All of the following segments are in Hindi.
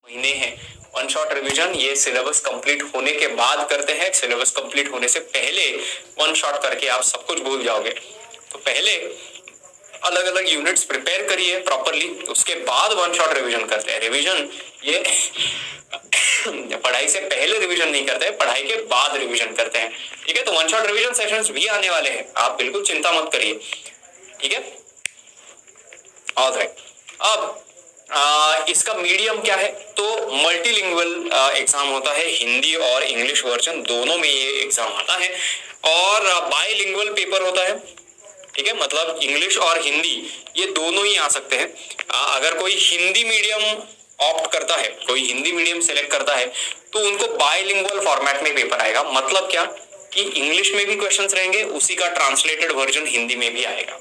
महीने हैं। वन शॉट रिवीजन ये सिलेबस कंप्लीट होने के बाद करते हैं, सिलेबस कंप्लीट होने से पहले वन शॉट करके आप सब कुछ भूल जाओगे। तो पहले अलग अलग यूनिट्स प्रिपेयर करिए प्रॉपरली, उसके बाद वन शॉट रिवीजन करते हैं। रिवीजन ये पढ़ाई से पहले रिवीजन नहीं करते हैं, पढ़ाई के बाद रिवीजन करते हैं। ठीक है, तो वन शॉट रिवीजन सेशंस भी आने वाले हैं, आप बिल्कुल चिंता मत करिए। ठीक है, ऑलराइट। अब इसका मीडियम क्या है? तो मल्टीलिंगुअल एग्जाम होता है, हिंदी और इंग्लिश वर्जन दोनों में ये एग्जाम आता है। और बाइलिंगुअल पेपर होता है। ठीक है, मतलब इंग्लिश और हिंदी ये दोनों ही आ सकते हैं। अगर कोई हिंदी मीडियम ऑप्ट करता है, कोई हिंदी मीडियम सेलेक्ट करता है, तो उनको बाइलिंगुअल फॉर्मेट में पेपर आएगा। मतलब क्या कि इंग्लिश में भी क्वेश्चंस रहेंगे, उसी का ट्रांसलेटेड वर्जन हिंदी में भी आएगा।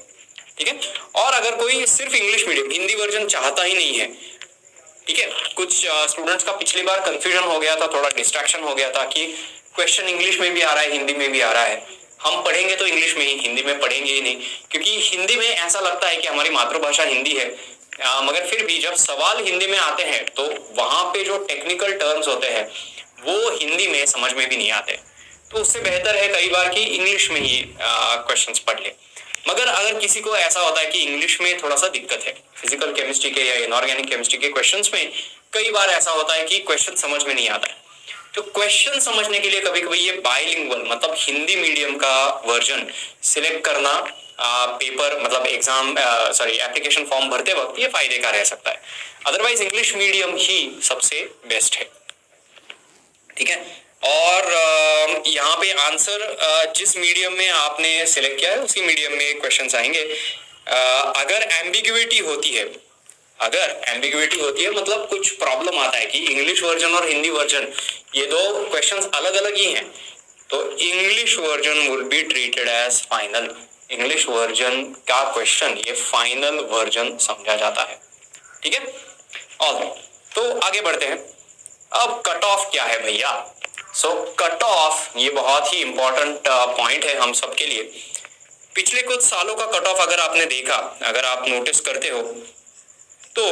ठीक है, और अगर कोई सिर्फ इंग्लिश मीडियम हिंदी वर्जन चाहता ही नहीं है, ठीक है, कुछ स्टूडेंट्स का पिछली बार कंफ्यूजन हो गया था, थोड़ा डिस्ट्रैक्शन हो गया था कि क्वेश्चन इंग्लिश में भी आ रहा है, हिंदी में भी आ रहा है, हम पढ़ेंगे तो इंग्लिश में ही, हिंदी में पढ़ेंगे ही नहीं, क्योंकि हिंदी में ऐसा लगता है कि हमारी मातृभाषा हिंदी है। मगर फिर भी जब सवाल हिंदी में आते हैं तो वहां पे जो टेक्निकल टर्म्स होते हैं वो हिंदी में समझ में भी नहीं आते। तो उससे बेहतर है कई बार कि इंग्लिश में ही क्वेश्चंस पढ़ ले। मगर अगर किसी को ऐसा होता है कि इंग्लिश में थोड़ा सा दिक्कत है, फिजिकल केमिस्ट्री के या इनऑर्गेनिक केमिस्ट्री के क्वेश्चंस में कई बार ऐसा होता है कि क्वेश्चन समझ में नहीं आता है, तो क्वेश्चन समझने के लिए कभी कभी ये बाइलिंगुअल मतलब हिंदी मीडियम का वर्जन सिलेक्ट करना पेपर मतलब एग्जाम एप्लीकेशन फॉर्म भरते वक्त ये फायदे का रह सकता है। अदरवाइज इंग्लिश मीडियम ही सबसे बेस्ट है। ठीक है, और यहाँ पे आंसर जिस मीडियम में आपने सिलेक्ट किया है उसी मीडियम में क्वेश्चंस आएंगे। अगर एम्बिग्युइटी होती है, मतलब कुछ प्रॉब्लम आता है कि इंग्लिश वर्जन और हिंदी वर्जन ये दो क्वेश्चंस अलग अलग ही हैं, तो English version will be treated as final. English version का क्वेश्चन ये फाइनल वर्जन समझा जाता है। ठीक है, ऑलराइट, तो आगे बढ़ते हैं। अब कट ऑफ क्या है भैया? सो कट ऑफ ये बहुत ही इंपॉर्टेंट पॉइंट है हम सबके लिए। पिछले कुछ सालों का कट ऑफ अगर आपने देखा, अगर आप नोटिस करते हो तो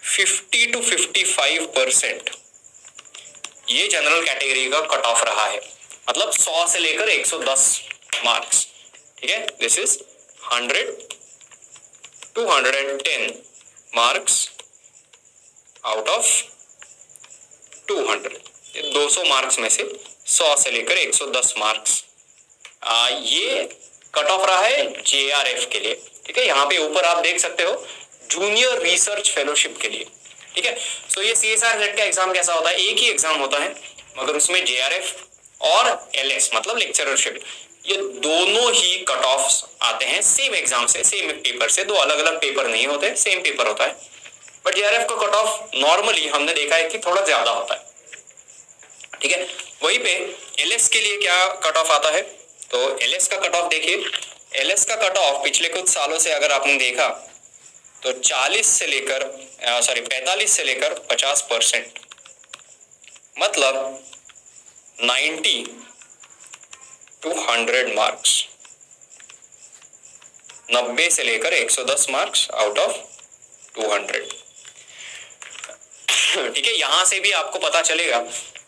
50 to 55% ये जनरल कैटेगरी का कट ऑफ रहा है, मतलब 100 से लेकर 110 मार्क्स। ठीक है, this is 100 to 110 marks out of 200। 200 marks में से 100 से लेकर 110 मार्क्स ये कट ऑफ रहा है JRF के लिए। ठीक है, यहाँ पे ऊपर आप देख सकते हो जूनियर रिसर्च फेलोशिप के लिए। ठीक है, सो ये CSIR नेट का एग्जाम कैसा होता है? एक ही एग्जाम होता है, मगर उसमें JRF और LS मतलब लेक्चररशिप ये दोनों ही कट ऑफ आते हैं सेम एग्जाम से, सेम पेपर से। दो अलग अलग पेपर नहीं होते, सेम पेपर होता है, बट JRF का कट ऑफ नॉर्मली हमने देखा है कि थोड़ा ज्यादा होता है। ठीक है, वहीं पे LS के लिए क्या कट ऑफ आता है? तो LS का कट ऑफ देखिए, LS का कट ऑफ पिछले कुछ सालों से अगर आपने देखा तो 45 से लेकर 50% मतलब 90 to 100 मार्क्स, 90 से लेकर 110 मार्क्स आउट ऑफ 200। ठीक है, यहां से भी आपको पता चलेगा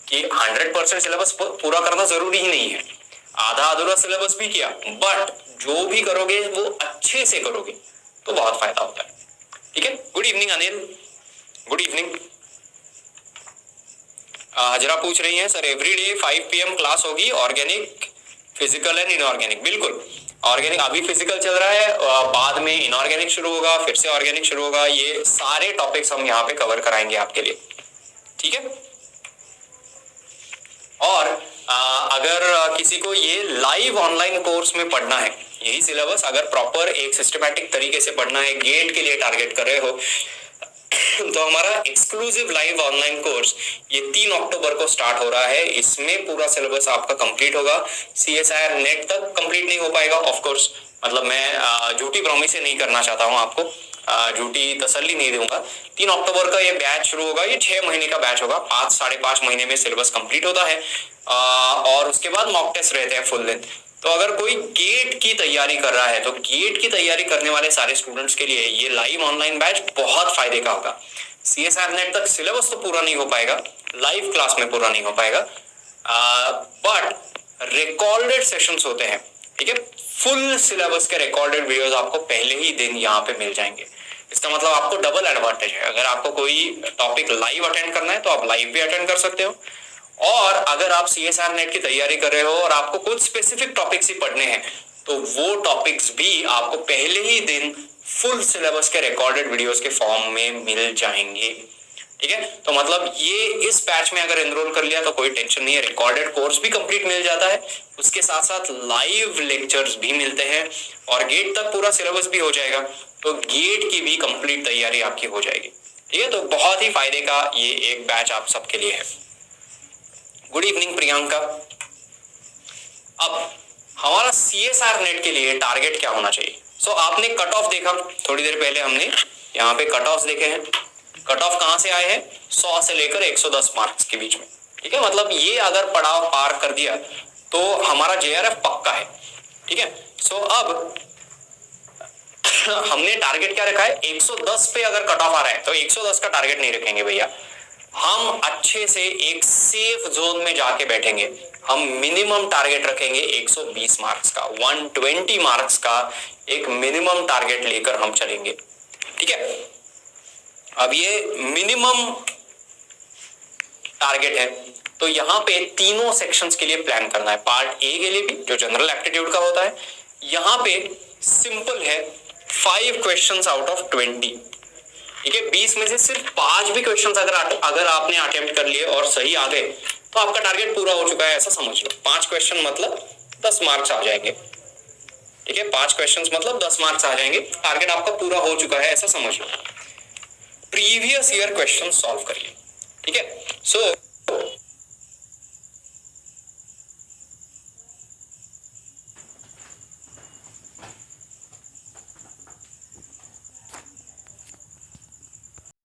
कि 100% सिलेबस पूरा करना जरूरी ही नहीं है, आधा अधूरा सिलेबस भी किया बट जो भी करोगे वो अच्छे से करोगे तो बहुत फायदा होता है। ठीक है, good evening Anil, good evening. Hazra पूछ रही हैं सर एवरीडे 5 PM क्लास होगी, ऑर्गेनिक, फिजिकल एंड इनऑर्गेनिक? बिल्कुल, ऑर्गेनिक अभी फिजिकल चल रहा है, बाद में इनऑर्गेनिक शुरू होगा, फिर से ऑर्गेनिक शुरू होगा। ये सारे टॉपिक्स हम यहाँ पे कवर कराएंगे आपके लिए। ठीक है, और अगर किसी को ये लाइव ऑनलाइन कोर्स में पढ़ना है, यही सिलेबस अगर प्रॉपर एक सिस्टमैटिक तरीके से पढ़ना है, गेट के लिए टारगेट कर रहे हो तो हमारा एक्सक्लूसिव लाइव ऑनलाइन कोर्स ये 3 अक्टूबर को स्टार्ट हो रहा है। इसमें पूरा सिलेबस आपका कंप्लीट होगा, CSIR नेट तक कंप्लीट नहीं हो पाएगा ऑफ कोर्स, मतलब मैं झूठी प्रॉमिस नहीं करना चाहता हूं आपको, झूठी तसल्ली नहीं दूंगा। 3 अक्टूबर का ये बैच शुरू होगा, ये 6 महीने का बैच होगा, 5-5.5 महीने में सिलेबस कंप्लीट होता है और उसके बाद मॉक टेस्ट रहते हैं फुल लेंथ। तो अगर कोई गेट की तैयारी कर रहा है तो गेट की तैयारी करने वाले सारे स्टूडेंट्स के लिए ये लाइव ऑनलाइन बैच बहुत फायदे का होगा। CSIR नेट तक सिलेबस तो पूरा नहीं हो पाएगा, लाइव क्लास में पूरा नहीं हो पाएगा, बट रिकॉर्डेड सेशंस होते हैं, ठीक है। फुल सिलेबस के रिकॉर्डेड वीडियोस आपको पहले ही दिन यहाँ पे मिल जाएंगे। इसका मतलब आपको डबल एडवांटेज है। अगर आपको कोई टॉपिक लाइव अटेंड करना है तो आप लाइव भी अटेंड कर सकते हो, और अगर आप CSIR नेट की तैयारी कर रहे हो और आपको कुछ स्पेसिफिक टॉपिक्स ही पढ़ने हैं तो वो टॉपिक्स भी आपको पहले ही दिन फुल सिलेबस के रिकॉर्डेड वीडियोस के फॉर्म में मिल जाएंगे, ठीक है। तो मतलब ये इस बैच में अगर एनरोल कर लिया तो कोई टेंशन नहीं है, रिकॉर्डेड कोर्स भी कंप्लीट मिल जाता है, उसके साथ साथ लाइव लेक्चर्स भी मिलते हैं, और गेट तक पूरा सिलेबस भी हो जाएगा, तो गेट की भी कंप्लीट तैयारी आपकी हो जाएगी, ठीक है। तो बहुत ही फायदे का ये एक बैच आप सबके लिए है। Good evening Priyanka. अब हमारा CSIR नेट के लिए टारगेट क्या होना चाहिए? सो आपने कट ऑफ देखा थोड़ी देर पहले, हमने यहाँ पे कट ऑफ देखे हैं। कट ऑफ कहां से आए हैं? 100 से लेकर 110 मार्क्स के बीच में, ठीक है। मतलब ये अगर पड़ाव पार कर दिया तो हमारा JRF पक्का है, ठीक है। सो अब हमने टारगेट क्या रखा है? 110 पे अगर कट ऑफ आ रहा है तो 110 का टारगेट नहीं रखेंगे भैया, हम अच्छे से एक सेफ जोन में जाके बैठेंगे। हम मिनिमम टारगेट रखेंगे 120 मार्क्स का, 120 मार्क्स का एक मिनिमम टारगेट लेकर हम चलेंगे, ठीक है। अब ये मिनिमम टारगेट है तो यहाँ पे तीनों सेक्शंस के लिए प्लान करना है। पार्ट ए के लिए भी जो जनरल एप्टीट्यूड का होता है, यहाँ पे सिंपल है 5 क्वेश्चंस आउट ऑफ 20, ठीक है। 20 में से सिर्फ 5 भी क्वेश्चंस अगर आपने अटेम्प्ट कर लिए और सही आ गए तो आपका टारगेट पूरा हो चुका है, ऐसा समझ लो। 5 क्वेश्चन मतलब 10 मार्क्स आ जाएंगे, ठीक है। 5 क्वेश्चंस मतलब 10 मार्क्स आ जाएंगे, टारगेट आपका पूरा हो चुका है, ऐसा समझ लो। प्रीवियस ईयर क्वेश्चन सॉल्व करिए,